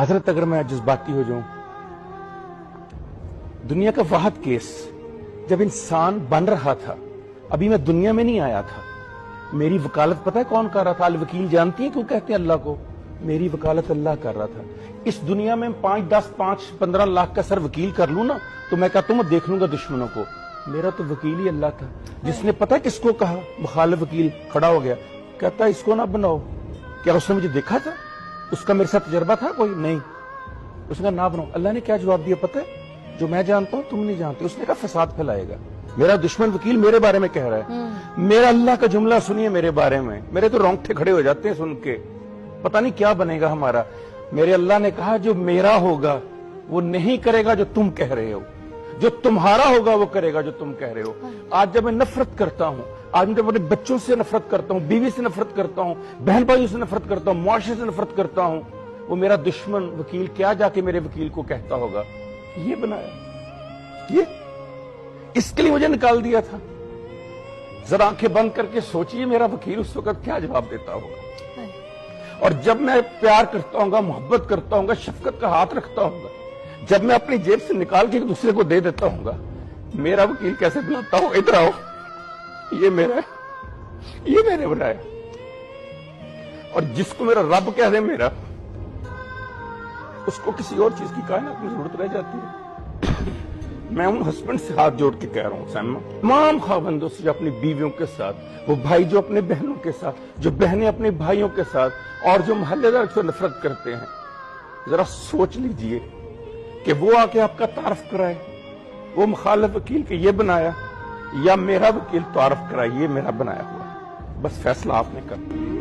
حضرت اگر میں جذباتی ہو جاؤں، دنیا کا واحد کیس جب انسان بن رہا تھا، ابھی میں دنیا میں نہیں آیا تھا، میری وکالت پتہ ہے کون کر رہا تھا؟ الوکیل جانتی ہیں کیوں کہتے ہیں اللہ کو؟ میری وکالت اللہ کر رہا تھا۔ اس دنیا میں 5، 10، 5، 15 لاکھ کا سر وکیل کر لوں نا تو میں کہتا ہوں میں دیکھ لوں گا دشمنوں کو، میرا تو وکیل ہی اللہ تھا جس نے پتہ کس کو کہا؟ مخالف وکیل کھڑا ہو گیا، کہتا ہے اس کو نہ بناؤ۔ کیا اس نے مجھے دیکھا تھا؟ اس کا میرے ساتھ تجربہ تھا کوئی؟ نہیں۔ اس نے کہا نہ بناؤ۔ اللہ نے کیا جواب دیا پتہ ہے؟ جو میں جانتا ہوں تم نہیں جانتے۔ اس نے کہا فساد پھیلائے گا۔ میرا دشمن وکیل میرے بارے میں کہہ رہا ہے، میرا اللہ کا جملہ سنیے میرے بارے میں، میرے تو رونگٹے کھڑے ہو جاتے ہیں سن کے، پتہ نہیں کیا بنے گا ہمارا۔ میرے اللہ نے کہا جو میرا ہوگا وہ نہیں کرے گا جو تم کہہ رہے ہو، جو تمہارا ہوگا وہ کرے گا جو تم کہہ رہے ہو۔ آج جب میں نفرت کرتا ہوں، آج میں اپنے بچوں سے نفرت کرتا ہوں، بیوی سے نفرت کرتا ہوں، بہن بھائیوں سے نفرت کرتا ہوں، معاشرے سے نفرت کرتا ہوں، وہ میرا دشمن وکیل کیا جا کے میرے وکیل کو کہتا ہوگا یہ بنایا، یہ اس کے لیے مجھے نکال دیا تھا۔ ذرا آنکھیں بند کر کے سوچئے میرا وکیل اس وقت کیا جواب دیتا ہوگا۔ اور جب میں پیار کرتا ہوں گا، محبت کرتا ہوں گا، شفقت کا ہاتھ رکھتا ہوں گا، جب میں اپنی جیب سے نکال کے ایک دوسرے کو دے دیتا ہوں گا، میرا وکیل کیسے بناتا ہوں؟ ادھر آؤ، یہ میرا ہے، یہ میں نے بنایا۔ اور جس کو میرا رب کہہ دے میرا، اس کو کسی اور چیز کی کائنات میں ضرورت رہ جاتی ہے۔ میں ان ہسبینڈ سے ہاتھ جوڑ کے کہہ رہا ہوں سیما، تمام خاوندوں سے اپنی بیویوں کے ساتھ، وہ بھائی جو اپنے بہنوں کے ساتھ، جو بہنیں اپنے بھائیوں کے ساتھ، اور جو محلے دار سے نفرت کرتے ہیں، ذرا سوچ لیجئے کہ وہ آ کے آپ کا تعارف کرائے وہ مخالف وکیل کہ یہ بنایا، یا میرا وکیل تعارف کرائے یہ میرا بنایا ہوا ہے۔ بس فیصلہ آپ نے کرنا۔